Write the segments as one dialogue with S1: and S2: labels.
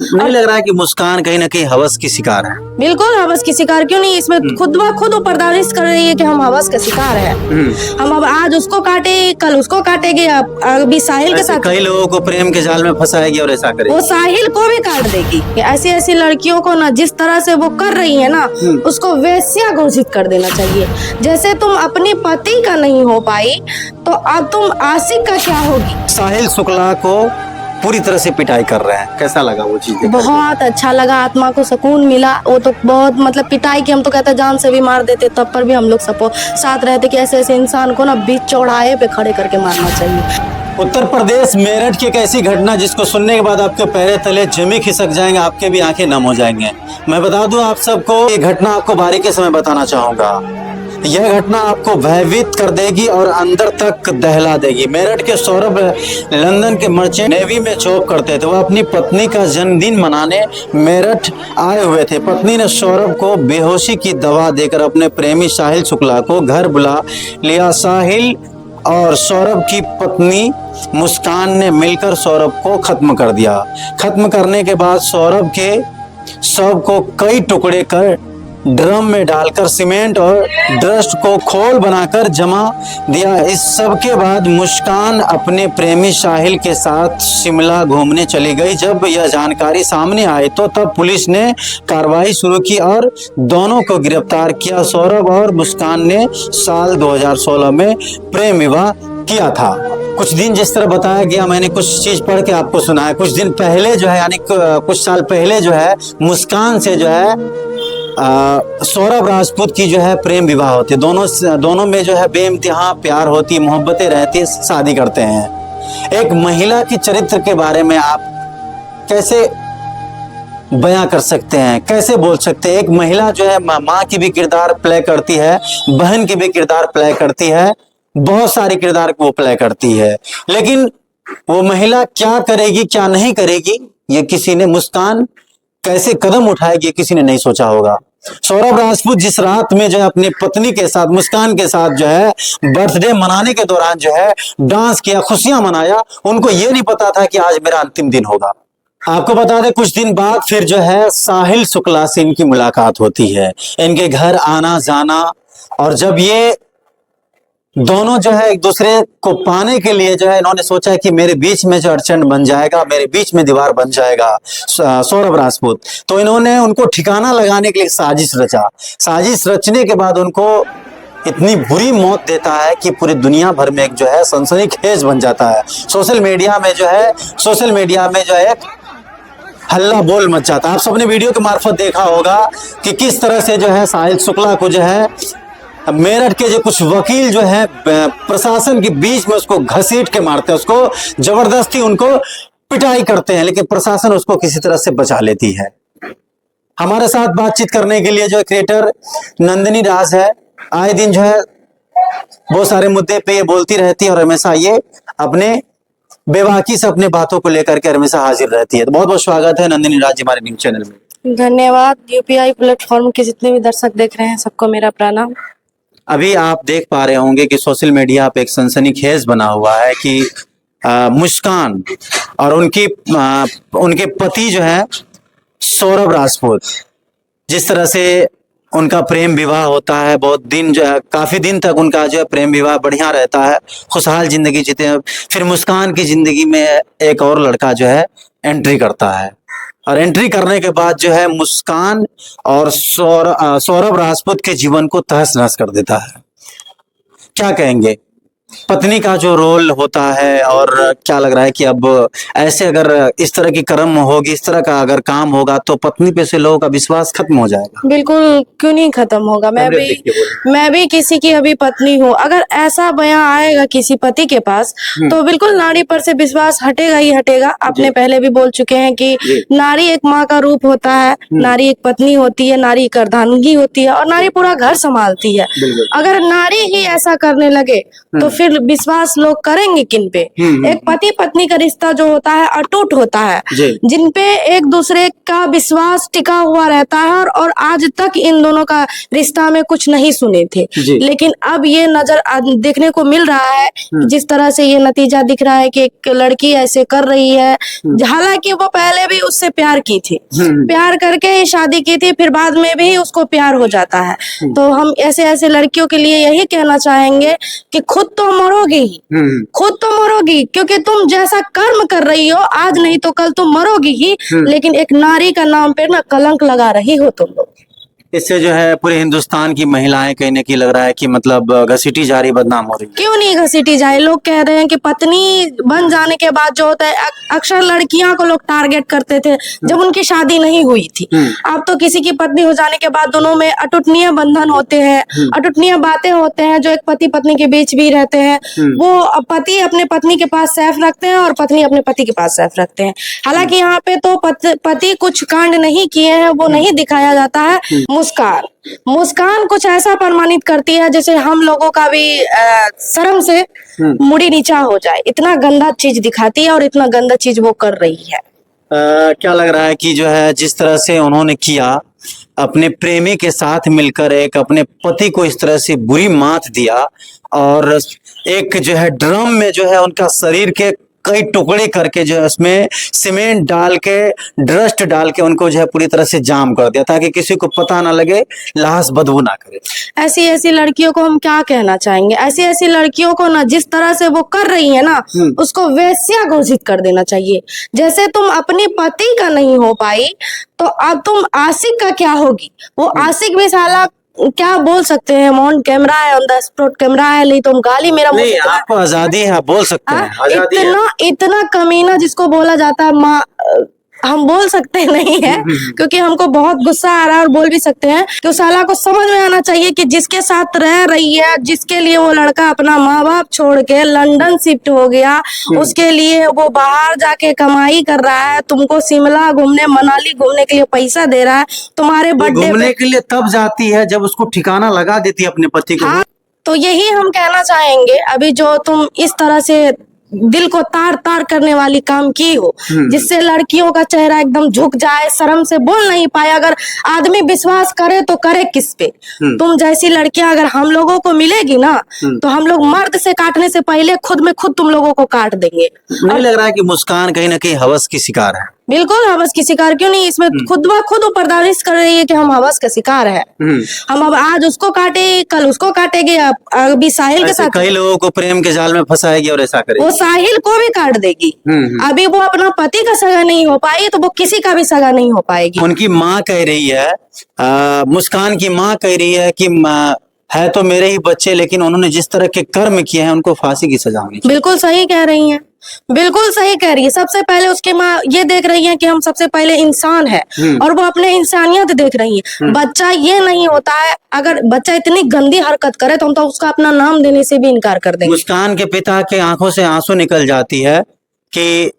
S1: नहीं लग रहा है कि मुस्कान कहीं ना कहीं हवस की शिकार है?
S2: बिल्कुल हवस की शिकार क्यों नहीं, इसमें खुद ब खुद वो परवरिश कर रही है कि हम हवस का शिकार है। हम अब आज उसको काटे, कल उसको काटेंगे, अब अभी साहिल के
S1: ऐसे
S2: साथ
S1: कई लोगों को प्रेम के जाल में फंसाएगी और ऐसा करेगी।
S2: वो साहिल को भी काट देगी। ऐसी ऐसी लड़कियों को ना जिस तरह से वो कर रही है ना, उसको वेश्या घोषित कर देना चाहिए। जैसे तुम अपने पति का नहीं हो पाई तो अब तुम आशिक का क्या होगी।
S1: साहिल शुक्ला को पूरी तरह से पिटाई कर रहे हैं, कैसा लगा वो चीज?
S2: बहुत अच्छा लगा, आत्मा को सुकून मिला। वो तो बहुत मतलब पिटाई की हम तो कहते जान से भी मार देते, तब पर भी हम लोग सपोर्ट साथ रहते कि ऐसे ऐसे इंसान को ना बीच चौराहे पे खड़े करके मारना चाहिए।
S1: उत्तर प्रदेश मेरठ की एक ऐसी घटना जिसको सुनने के बाद आपके पैरे तले जमी खिसक जाएंगे, आपके भी आंखें नम हो जाएंगे। मैं बता दूं आप सबको, ये घटना आपको बारीकी से मैं बताना चाहूंगा। यह घटना आपको भयभीत कर देगी और अंदर तक दहला देगी। मेरठ के सौरभ लंदन के मर्चेंट नेवी में जॉब करते थे। वो अपनी पत्नी का जन्मदिन मनाने मेरठ आए हुए थे। पत्नी ने सौरभ को बेहोशी की दवा देकर अपने प्रेमी साहिल शुक्ला को घर बुला लिया। साहिल और सौरभ की पत्नी मुस्कान ने मिलकर सौरभ को खत्म कर दिया। खत्म करने के बाद सौरभ के शव को कई टुकड़े कर ड्रम में डालकर सीमेंट और डस्ट को खोल बनाकर जमा दिया। इस सब के बाद मुस्कान अपने प्रेमी साहिल के साथ शिमला घूमने चली गई। जब यह जानकारी सामने आई तो तब पुलिस ने कार्रवाई शुरू की और दोनों को गिरफ्तार किया। सौरभ और मुस्कान ने साल 2016 में प्रेम विवाह किया था। कुछ दिन जिस तरह बताया गया, मैंने कुछ चीज पढ़ के आपको सुनाया। कुछ दिन पहले जो है, यानी कुछ साल पहले जो है, मुस्कान से जो है सौरभ राजपूत की जो है प्रेम विवाह होती है। दोनों में जो है बेइंतहा प्यार होती, मोहब्बतें रहती, शादी करते हैं। एक महिला की चरित्र के बारे में आप कैसे बयां कर सकते हैं, कैसे बोल सकते हैं? एक महिला जो है माँ की भी किरदार प्ले करती है, बहन की भी किरदार प्ले करती है, बहुत सारे किरदार वो प्ले करती है, लेकिन वो महिला क्या करेगी क्या नहीं करेगी, ये किसी ने, मुस्कान कैसे कदम उठाएगी, किसी ने नहीं सोचा होगा। सौरभ राजपूत जिस रात में जो है अपनी पत्नी के साथ, मुस्कान के साथ जो है बर्थडे मनाने के दौरान जो है डांस किया, खुशियां मनाया, उनको ये नहीं पता था कि आज मेरा अंतिम दिन होगा। आपको बता दें, कुछ दिन बाद फिर जो है साहिल शुक्ला से इनकी मुलाकात होती है, इनके घर आना जाना, और जब ये दोनों जो है एक दूसरे को पाने के लिए जो है इन्होंने सोचा कि मेरे बीच में जो अड़चन बन जाएगा, मेरे बीच में दीवार बन जाएगा सौरभ राजपूत, तो इन्होंने उनको ठिकाना लगाने के लिए साजिश रचा। साजिश रचने के बाद उनको इतनी बुरी मौत देता है कि पूरी दुनिया भर में एक जो है सनसनीखेज बन जाता है। सोशल मीडिया में जो है एक हल्ला बोल मच जाता है। आप सबने वीडियो के मार्फत देखा होगा कि किस तरह से जो है साहिल शुक्ला को जो है मेरठ के जो कुछ वकील जो है प्रशासन के बीच में उसको घसीट के मारते हैं, उसको जबरदस्ती उनको पिटाई करते हैं, लेकिन प्रशासन उसको किसी तरह से बचा लेती है। हमारे साथ बातचीत करने के लिए जो क्रिएटर नंदिनी राज है, आए दिन जो है बहुत सारे मुद्दे पे ये बोलती रहती है और हमेशा ये अपने बेबाकी से अपने बातों को लेकर के हमेशा हाजिर रहती है। तो बहुत बहुत स्वागत है नंदिनी राज जी हमारे न्यूज चैनल में।
S2: धन्यवाद। यूपीआई प्लेटफॉर्म के जितने भी दर्शक देख रहे हैं सबको मेरा प्रणाम।
S1: अभी आप देख पा रहे होंगे कि सोशल मीडिया पे एक सनसनीखेज बना हुआ है कि मुस्कान और उनके पति जो है सौरभ राजपूत, जिस तरह से उनका प्रेम विवाह होता है, बहुत दिन जो है, काफी दिन तक उनका जो है प्रेम विवाह बढ़िया रहता है, खुशहाल जिंदगी जीते हैं। फिर मुस्कान की जिंदगी में एक और लड़का जो है एंट्री करता है, और एंट्री करने के बाद जो है मुस्कान और सौरभ राजपूत के जीवन को तहस नहस कर देता है। क्या कहेंगे? पत्नी का जो रोल होता है, और क्या लग रहा है कि अब ऐसे अगर इस तरह की कर्म होगी, इस तरह का अगर काम होगा तो पत्नी पे से लोगों का विश्वास खत्म हो जाएगा।
S2: बिल्कुल, क्यों नहीं खत्म होगा। मैं भी किसी की अभी पत्नी हूँ। अगर ऐसा बयां आएगा किसी पति के पास तो बिल्कुल नारी पर से विश्वास हटेगा ही हटेगा। आपने पहले भी बोल चुके हैं कि नारी एक माँ का रूप होता है, नारी एक पत्नी होती है, नारी एक अर्धांगिनी होती है, और नारी पूरा घर संभालती है। अगर नारी ही ऐसा करने लगे तो फिर विश्वास लोग करेंगे किन पे? एक पति पत्नी का रिश्ता जो होता है अटूट होता है, जिन पे एक दूसरे का विश्वास टिका हुआ रहता है, और आज तक इन दोनों का रिश्ता में कुछ नहीं सुने थे। लेकिन अब ये नजर देखने को मिल रहा है, जिस तरह से ये नतीजा दिख रहा है कि एक लड़की ऐसे कर रही है, हालांकि वो पहले भी उससे प्यार की थी, प्यार करके ही शादी की थी, फिर बाद में भी उसको प्यार हो जाता है। तो हम ऐसे ऐसे लड़कियों के लिए यही कहना चाहेंगे कि खुद तो मरोगी ही, खुद तो मरोगी, क्योंकि तुम जैसा कर्म कर रही हो आज नहीं तो कल तुम मरोगी ही, लेकिन एक नारी का नाम पे ना कलंक लगा रही हो तुम लोग।
S1: इससे जो है पूरे हिंदुस्तान की महिलाएं कहीं न कहीं लग रहा है कि मतलब घसीटी जा रही, बदनाम हो रही है।
S2: क्यों नहीं घसीटी जाए? लोग कह रहे हैं कि पत्नी बन जाने के बाद जो होता है, अक्सर लड़कियां को लोग टारगेट करते थे जब उनकी शादी नहीं हुई थी। अब तो किसी की पत्नी हो जाने के बाद दोनों में अटूटनीय बंधन होते हैं, अटूटनीय बातें होते हैं, जो एक पति पत्नी के बीच भी रहते हैं। वो पति अपने पत्नी के पास सैफ रखते हैं और पत्नी अपने पति के पास सैफ रखते हैं। हालांकि यहाँ पे तो पति कुछ कांड नहीं किए हैं, वो नहीं दिखाया जाता है। मुस्कान कुछ ऐसा प्रमाणित करती है जैसे हम लोगों का भी शर्म से मुड़ी नीचा हो जाए, इतना गंदा चीज दिखाती है और इतना गंदा चीज वो कर रही है।
S1: क्या लग रहा है कि जो है जिस तरह से उन्होंने किया, अपने प्रेमी के साथ मिलकर एक अपने पति को इस तरह से बुरी मात दिया, और एक जो है ड्रम में जो है उनका शरीर के कई टुकड़े करके जो है उसमें सीमेंट डाल के, डस्ट डाल के उनको जो है पूरी तरह से जाम कर दिया, ताकि किसी को पता ना लगे, लाश बदबू ना करे।
S2: ऐसी ऐसी लड़कियों को हम क्या कहना चाहेंगे? ऐसी ऐसी लड़कियों को ना, जिस तरह से वो कर रही है ना, उसको वेश्या घोषित कर देना चाहिए। जैसे तुम अपनी पति का नहीं हो पाई, तो अब तुम आशिक का क्या होगी? वो आशिक भी साला क्या बोल सकते हैं, ऑन कैमरा है, ऑन द स्पॉट कैमरा है, नहीं तुम गाली मेरा
S1: नहीं, आपको आजादी है, आप बोल सकते हैं, आजादी है।
S2: इतना कमीना जिसको बोला जाता है माँ, हम बोल सकते नहीं है क्योंकि हमको बहुत गुस्सा आ रहा है, और बोल भी सकते हैं कि उस साला को समझ में आना चाहिए कि जिसके साथ रह रही है, जिसके लिए वो लड़का अपना माँ बाप छोड़ के लंदन शिफ्ट हो गया, उसके लिए वो बाहर जाके कमाई कर रहा है, तुमको शिमला घूमने, मनाली घूमने के लिए पैसा दे रहा है, तुम्हारे बर्थडे
S1: घूमने के लिए तब जाती है जब उसको ठिकाना लगा देती है अपने पति को।
S2: हाँ, तो यही हम कहना चाहेंगे। अभी जो तुम इस तरह से दिल को तार तार करने वाली काम की हो, जिससे लड़कियों का चेहरा एकदम झुक जाए, शर्म से बोल नहीं पाए, अगर आदमी विश्वास करे तो करे किस पे? तुम जैसी लड़कियां अगर हम लोगों को मिलेगी ना, तो हम लोग मर्द से काटने से पहले खुद में खुद तुम लोगों को काट देंगे।
S1: नहीं लग रहा है कि मुस्कान कहीं ना कहीं हवस की शिकार है?
S2: बिल्कुल हवस की शिकार क्यों नहीं, इसमें खुद ब खुद पर्दानिश कर रही है कि हम हवस का शिकार है। हम अब आज उसको काटे, कल उसको काटेंगे, अभी साहिल के साथ
S1: कई लोगों को प्रेम के जाल में फंसाएगी और ऐसा करेगी।
S2: वो साहिल को भी काट देगी। अभी वो अपना पति का सगा नहीं हो पाई, तो वो किसी का भी सगा नहीं हो पाएगी।
S1: उनकी माँ कह रही है, मुस्कान की माँ कह रही है कि है तो मेरे ही बच्चे, लेकिन उन्होंने जिस तरह के कर्म किए हैं उनको फांसी की सजा होनी चाहिए।
S2: बिल्कुल सही कह रही हैं, बिल्कुल सही कह रही है। सबसे पहले उसकी माँ ये देख रही है कि हम सबसे पहले इंसान है, और वो अपने इंसानियत देख रही है। बच्चा ये नहीं होता है, अगर बच्चा इतनी गंदी हरकत करे तो हम तो उसका अपना नाम देने से भी इनकार कर देंगे।
S1: मुस्कान के पिता के आंखों से आंसू निकल जाती है कि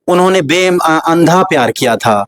S1: उन्होंने अंधा प्यार किया था।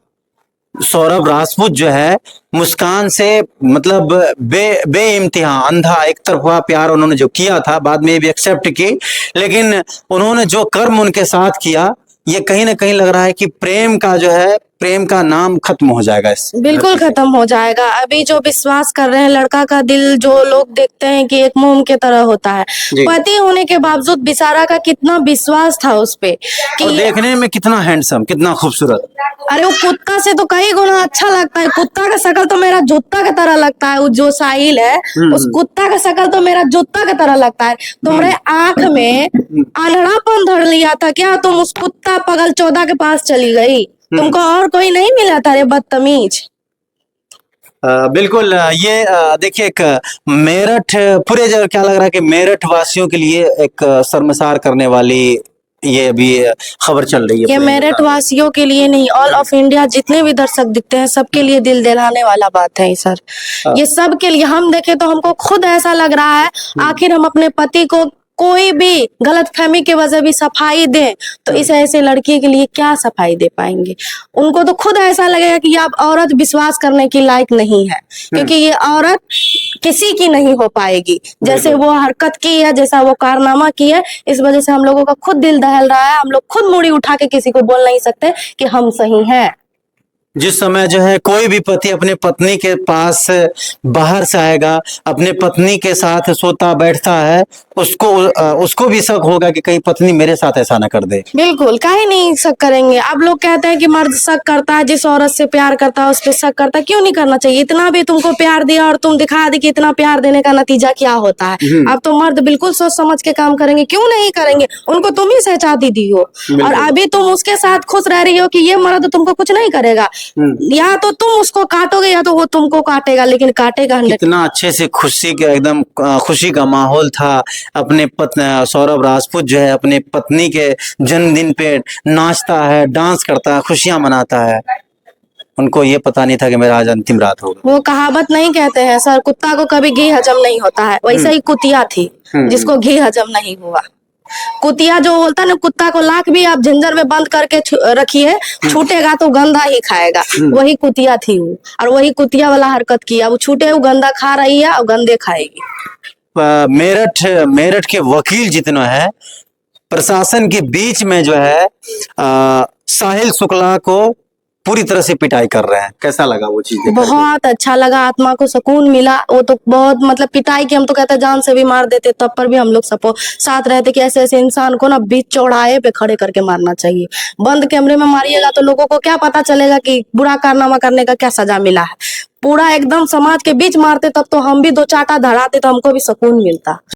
S1: सौरभ राजपूत जो है मुस्कान से मतलब बेइम्तिहान अंधा एक तरफा प्यार उन्होंने जो किया था, बाद में भी एक्सेप्ट की, लेकिन उन्होंने जो कर्म उनके साथ किया, ये कहीं ना कहीं लग रहा है कि प्रेम का जो है, प्रेम का नाम खत्म हो जाएगा।
S2: बिल्कुल खत्म हो जाएगा। अभी जो विश्वास कर रहे हैं, लड़का का दिल जो लोग देखते हैं कि एक मोम के तरह होता है, पति होने के बावजूद बेचारा का कितना विश्वास था उस पे कि
S1: और देखने में कितना हैंडसम, कितना खूबसूरत।
S2: अरे वो कुत्ता से तो कई गुना अच्छा लगता है। कुत्ता का शकल तो मेरा जूता की तरह लगता है। वो जो साहिल है, उस कुत्ता का शकल तो मेरा जूता की तरह लगता है। तुम्हारे आंख में अंधड़ापन धर लिया था क्या? तुम उस कुत्ता पगल 14 के पास चली गई, तुमको और कोई नहीं मिला था रे बदतमीज।
S1: बिल्कुल। ये देखिए, एक मेरठ पूरे जगह क्या लग रहा है कि मेरठ वासियों के लिए एक शर्मसार करने वाली ये अभी खबर चल रही है।
S2: ये मेरठ वासियों के लिए नहीं, ऑल ऑफ इंडिया जितने भी दर्शक दिखते हैं सबके लिए दिल दहलाने वाला बात है सर। ये सब के लिए हम देखे तो हमको खुद ऐसा लग रहा है, आखिर हम अपने पति को कोई भी गलतफहमी की वजह भी सफाई दे तो इस ऐसे लड़की के लिए क्या सफाई दे पाएंगे। उनको तो खुद ऐसा लगेगा कि अब औरत विश्वास करने की लायक नहीं है, क्योंकि ये औरत किसी की नहीं हो पाएगी। जैसे वो हरकत की है, जैसा वो कारनामा की है, इस वजह से हम लोगों का खुद दिल दहल रहा है। हम लोग खुद मुड़ी उठा के किसी को बोल नहीं सकते कि हम सही हैं।
S1: जिस समय जो है कोई भी पति अपने पत्नी के पास बाहर से आएगा, अपने पत्नी के साथ सोता बैठता है, उसको भी शक होगा कि कहीं पत्नी मेरे साथ ऐसा ना कर दे।
S2: बिल्कुल, काहे नहीं शक करेंगे। आप लोग कहते हैं कि मर्द शक करता है, जिस औरत से प्यार करता है उस पर शक करता है, क्यों नहीं करना चाहिए। इतना भी तुमको प्यार दिया और तुम दिखा दी कि इतना प्यार देने का नतीजा क्या होता है। अब तो मर्द बिल्कुल सोच समझ के काम करेंगे, क्यों नहीं करेंगे। उनको तुम ही सहचाती दी हो और अभी तुम उसके साथ खुश रह रही हो कि ये मर्द तुमको कुछ नहीं करेगा। या तो तुम उसको काटोगे या तो वो तुमको काटेगा, लेकिन काटेगा।
S1: कितना अच्छे से खुशी के एकदम खुशी का माहौल था। अपने सौरभ राजपूत जो है अपने पत्नी के जन्मदिन पे नाचता है, डांस करता है, खुशियां मनाता है। उनको ये पता नहीं था कि मेरा आज अंतिम रात होगा।
S2: वो कहावत नहीं कहते हैं सर, कुत्ता को कभी घी हजम नहीं होता है, वैसे ही कुतिया थी जिसको घी हजम नहीं हुआ। कुतिया जो बोलता है ना, कुत्ता को लाख भी आप झंझर में बंद करके रखिए, छूटेगा तो गंदा ही खाएगा। वही कुतिया थी वो, और वही कुतिया वाला हरकत किया। वो छूटे वो गंदा खा रही है और गंदे खाएगी।
S1: मेरठ के वकील जितना है, प्रशासन के बीच में जो है साहिल शुक्ला को पूरी तरह से पिटाई कर रहे हैं। कैसा लगा वो चीज?
S2: बहुत अच्छा लगा, आत्मा को सुकून मिला। वो तो बहुत मतलब पिटाई की हम तो कहते जान से भी मार देते, तब पर भी हम लोग साथ रहते कि ऐसे ऐसे इंसान को ना बीच चौराहे पे खड़े करके मारना चाहिए। बंद कमरे में मारिएगा तो लोगों को क्या पता चलेगा कि बुरा कारनामा करने का क्या सजा मिला है। पूरा एकदम समाज के बीच मारते तब तो हम भी दो चाटा धड़ाते तो हमको भी सुकून मिलता।